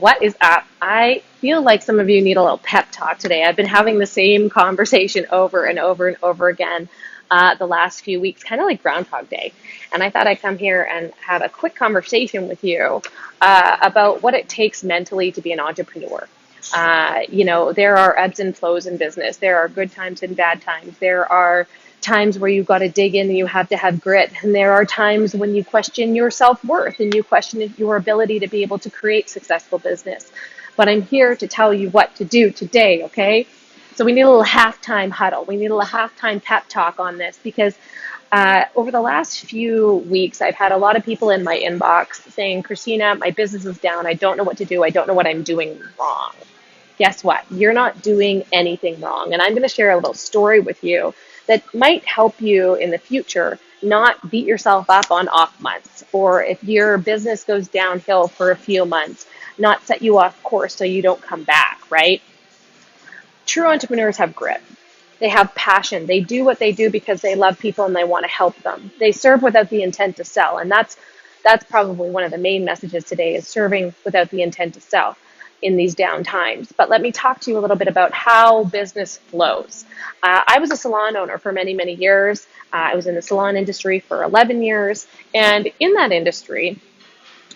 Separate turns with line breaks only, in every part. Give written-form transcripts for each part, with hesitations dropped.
What is up? I feel like some of you need a little pep talk today. I've been having the same conversation over and over and over again the last few weeks, kind of like Groundhog Day. And I thought I'd come here and have a quick conversation with you about what it takes mentally to be an entrepreneur. There are ebbs and flows in business. There are good times and bad times. There are times where you've got to dig in and you have to have grit. And there are times when you question your self-worth and you question your ability to be able to create successful business. But I'm here to tell you what to do today, okay? So we need a little halftime huddle. We need a little halftime pep talk on this because over the last few weeks, I've had a lot of people in my inbox saying, Christina, my business is down. I don't know what to do. I don't know what I'm doing wrong. Guess what? You're not doing anything wrong. And I'm going to share a little story with you that might help you in the future not beat yourself up on off months, or if your business goes downhill for a few months, not set you off course so you don't come back, right? True entrepreneurs have grit. They have passion. They do what they do because they love people and they want to help them. They serve without the intent to sell. And that's probably one of the main messages today, is serving without the intent to sell in these down times. But let me talk to you a little bit about how business flows. I was a salon owner for many, many years. I was in the salon industry for 11 years. And in that industry,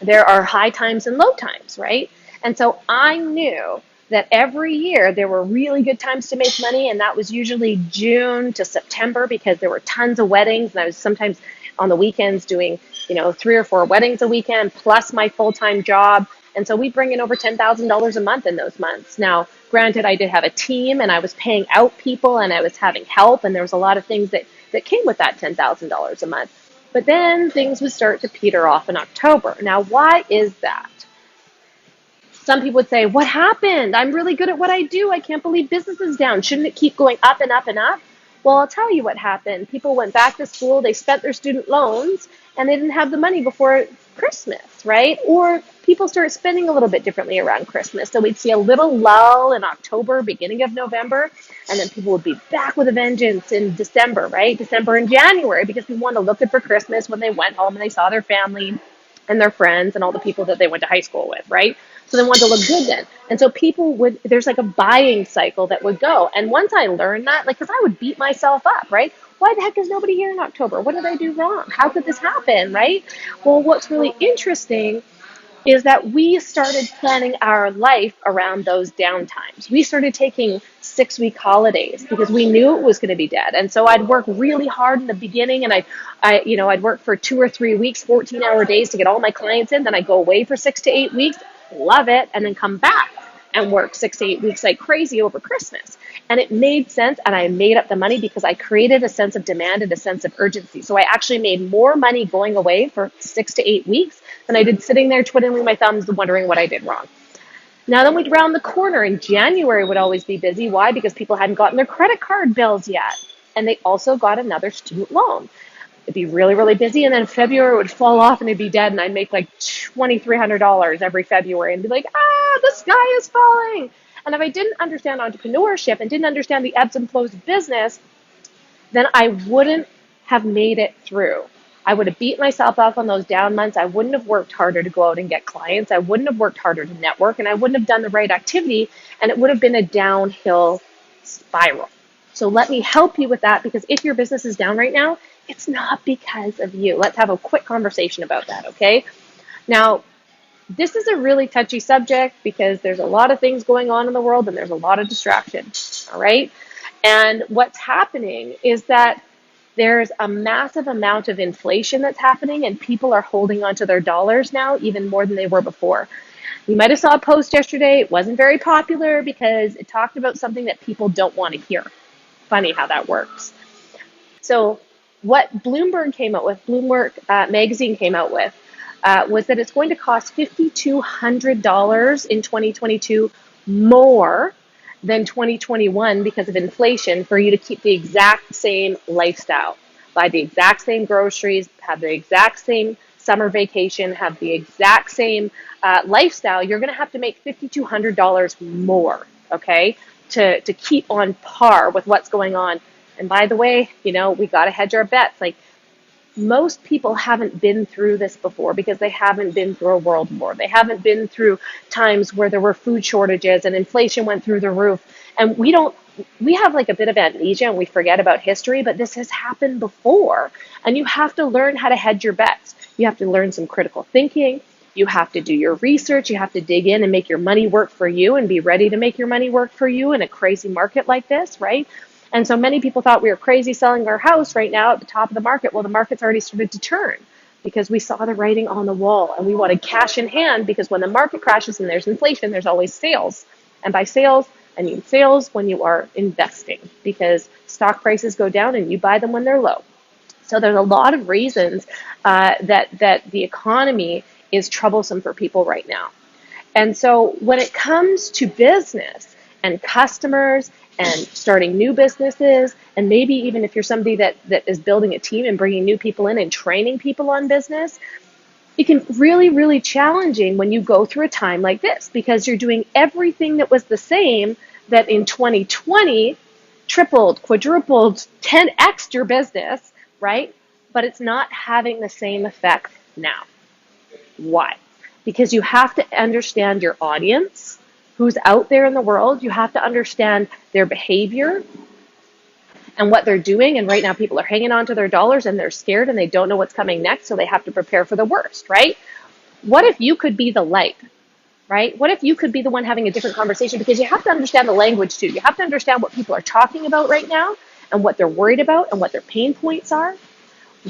there are high times and low times, right? And so I knew that every year there were really good times to make money, and that was usually June to September because there were tons of weddings, and I was sometimes on the weekends doing, 3 or 4 weddings a weekend plus my full-time job. And so we bring in over $10,000 a month in those months. Now, granted, I did have a team and I was paying out people and I was having help, and there was a lot of things that came with that $10,000 a month. But then things would start to peter off in October. Now, why is that? Some people would say, what happened? I'm really good at what I do. I can't believe business is down. Shouldn't it keep going up and up and up? Well, I'll tell you what happened. People went back to school, they spent their student loans, and they didn't have the money before Christmas, right? Or people started spending a little bit differently around Christmas. So we'd see a little lull in October, beginning of November, and then people would be back with a vengeance in December, right? December and January, because people wanted to look good for Christmas when they went home and they saw their family and their friends and all the people that they went to high school with, right? So they wanted to look good then. And so there's like a buying cycle that would go. And once I learned that, because I would beat myself up, right? Why the heck is nobody here in October? What did I do wrong? How could this happen, right? Well, what's really interesting is that we started planning our life around those downtimes. We started taking 6-week holidays because we knew it was going to be dead. And so I'd work really hard in the beginning, and I'd work for 2 or 3 weeks, 14-hour days to get all my clients in. Then I'd go away for 6 to 8 weeks, love it, and then come back and work 6 to 8 weeks like crazy over Christmas. And it made sense, and I made up the money because I created a sense of demand and a sense of urgency. So I actually made more money going away for 6 to 8 weeks than I did sitting there twiddling my thumbs and wondering what I did wrong. Now then we'd round the corner, and January would always be busy. Why? Because people hadn't gotten their credit card bills yet. And they also got another student loan. It'd be really, really busy, and then February would fall off and it'd be dead, and I'd make like $2,300 every February and be like, the sky is falling. And if I didn't understand entrepreneurship and didn't understand the ebbs and flows of business, then I wouldn't have made it through. I would have beat myself up on those down months. I wouldn't have worked harder to go out and get clients. I wouldn't have worked harder to network, and I wouldn't have done the right activity, and it would have been a downhill spiral. So let me help you with that, because if your business is down right now, it's not because of you. Let's have a quick conversation about that, okay? Now, this is a really touchy subject because there's a lot of things going on in the world and there's a lot of distraction, all right? And what's happening is that there's a massive amount of inflation that's happening, and people are holding onto their dollars now even more than they were before. You might have saw a post yesterday. It wasn't very popular because it talked about something that people don't want to hear. Funny how that works. So what Bloomberg magazine came out with was that it's going to cost $5,200 in 2022 more than 2021 because of inflation for you to keep the exact same lifestyle, buy the exact same groceries, have the exact same summer vacation, have the exact same lifestyle. You're going to have to make $5,200 more, okay, to keep on par with what's going on. And by the way, we got to hedge our bets. Like, most people haven't been through this before because they haven't been through a world war. They haven't been through times where there were food shortages and inflation went through the roof. And we have like a bit of amnesia and we forget about history, but this has happened before. And you have to learn how to hedge your bets. You have to learn some critical thinking. You have to do your research. You have to dig in and make your money work for you and be ready to make your money work for you in a crazy market like this, right? And so many people thought we were crazy selling our house right now at the top of the market. Well, the market's already started to turn because we saw the writing on the wall and we wanted cash in hand because when the market crashes and there's inflation, there's always sales. And by sales, I mean sales when you are investing because stock prices go down and you buy them when they're low. So there's a lot of reasons that the economy is troublesome for people right now. And so when it comes to business and customers and starting new businesses, and maybe even if you're somebody that is building a team and bringing new people in and training people on business, it can really challenging when you go through a time like this because you're doing everything that was the same that in 2020 tripled, quadrupled, 10x your business, right? But it's not having the same effect now. Why? Because you have to understand your audience, who's out there in the world. You have to understand their behavior and what they're doing. And right now people are hanging on to their dollars and they're scared and they don't know what's coming next. So they have to prepare for the worst, right? What if you could be the light, right? What if you could be the one having a different conversation? Because you have to understand the language too. You have to understand what people are talking about right now and what they're worried about and what their pain points are.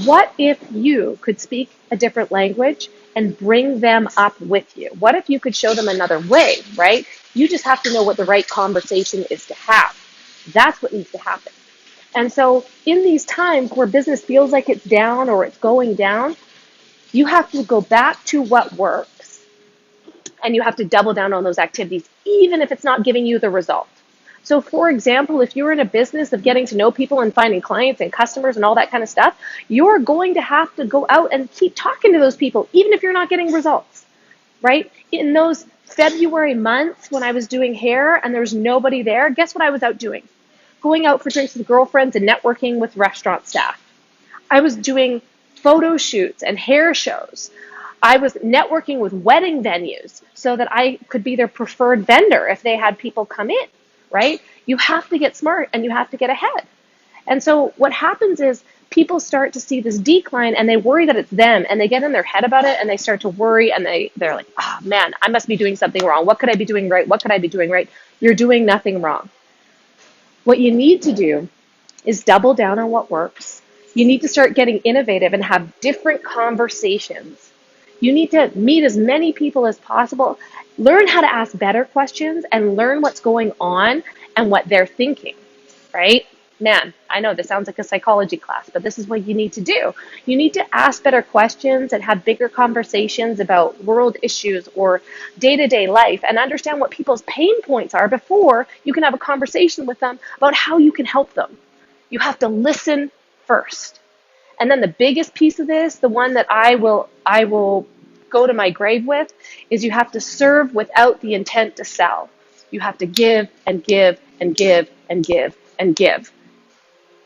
What if you could speak a different language and bring them up with you? What if you could show them another way, right? You just have to know what the right conversation is to have. That's what needs to happen. And so in these times where business feels like it's down or it's going down, you have to go back to what works and you have to double down on those activities, even if it's not giving you the result. So for example, if you're in a business of getting to know people and finding clients and customers and all that kind of stuff, you're going to have to go out and keep talking to those people, even if you're not getting results, right? In those February months when I was doing hair and there was nobody there, guess what I was out doing? Going out for drinks with girlfriends and networking with restaurant staff. I was doing photo shoots and hair shows. I was networking with wedding venues so that I could be their preferred vendor if they had people come in, right? You have to get smart and you have to get ahead. And so what happens is people start to see this decline and they worry that it's them and they get in their head about it and they start to worry and they're like, oh man, I must be doing something wrong. What could I be doing right? What could I be doing right? You're doing nothing wrong. What you need to do is double down on what works. You need to start getting innovative and have different conversations. You need to meet as many people as possible, learn how to ask better questions, and learn what's going on and what they're thinking, right? Man, I know this sounds like a psychology class, but this is what you need to do. You need to ask better questions and have bigger conversations about world issues or day-to-day life and understand what people's pain points are before you can have a conversation with them about how you can help them. You have to listen first. And then the biggest piece of this, the one that I will go to my grave with, is you have to serve without the intent to sell. You have to give and give and give and give and give.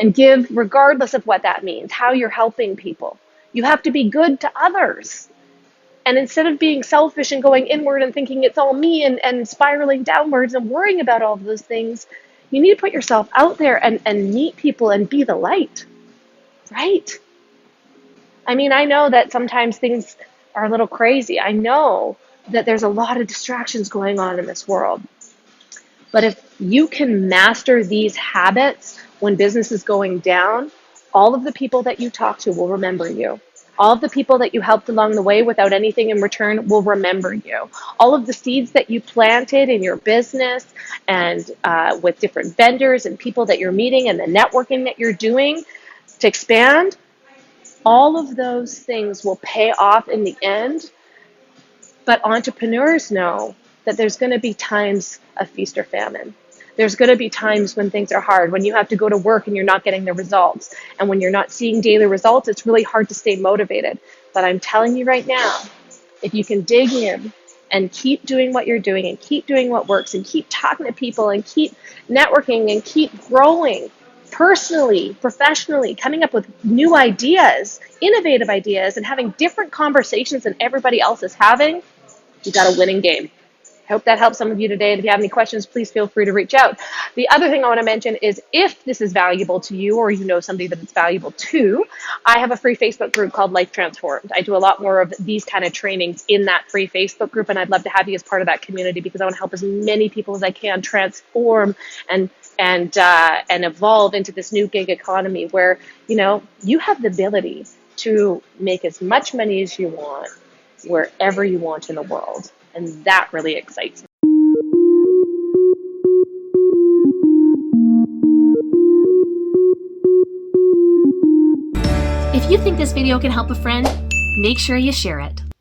And give regardless of what that means, how you're helping people. You have to be good to others. And instead of being selfish and going inward and thinking it's all me and spiraling downwards and worrying about all of those things, you need to put yourself out there and meet people and be the light. Right? I mean, I know that sometimes things are a little crazy. I know that there's a lot of distractions going on in this world. But if you can master these habits when business is going down, all of the people that you talk to will remember you. All of the people that you helped along the way without anything in return will remember you. All of the seeds that you planted in your business and with different vendors and people that you're meeting and the networking that you're doing to expand, all of those things will pay off in the end. But entrepreneurs know that there's going to be times of feast or famine. There's going to be times when things are hard, when you have to go to work and you're not getting the results. And when you're not seeing daily results, it's really hard to stay motivated. But I'm telling you right now, if you can dig in and keep doing what you're doing and keep doing what works and keep talking to people and keep networking and keep growing, personally, professionally, coming up with new ideas, innovative ideas, and having different conversations than everybody else is having, you got a winning game. I hope that helps some of you today. And if you have any questions, please feel free to reach out. The other thing I want to mention is if this is valuable to you or you know somebody that it's valuable to, I have a free Facebook group called Life Transformed. I do a lot more of these kind of trainings in that free Facebook group, and I'd love to have you as part of that community because I want to help as many people as I can transform and evolve into this new gig economy where, you have the ability to make as much money as you want wherever you want in the world. And that really excites me.
If you think this video can help a friend, make sure you share it.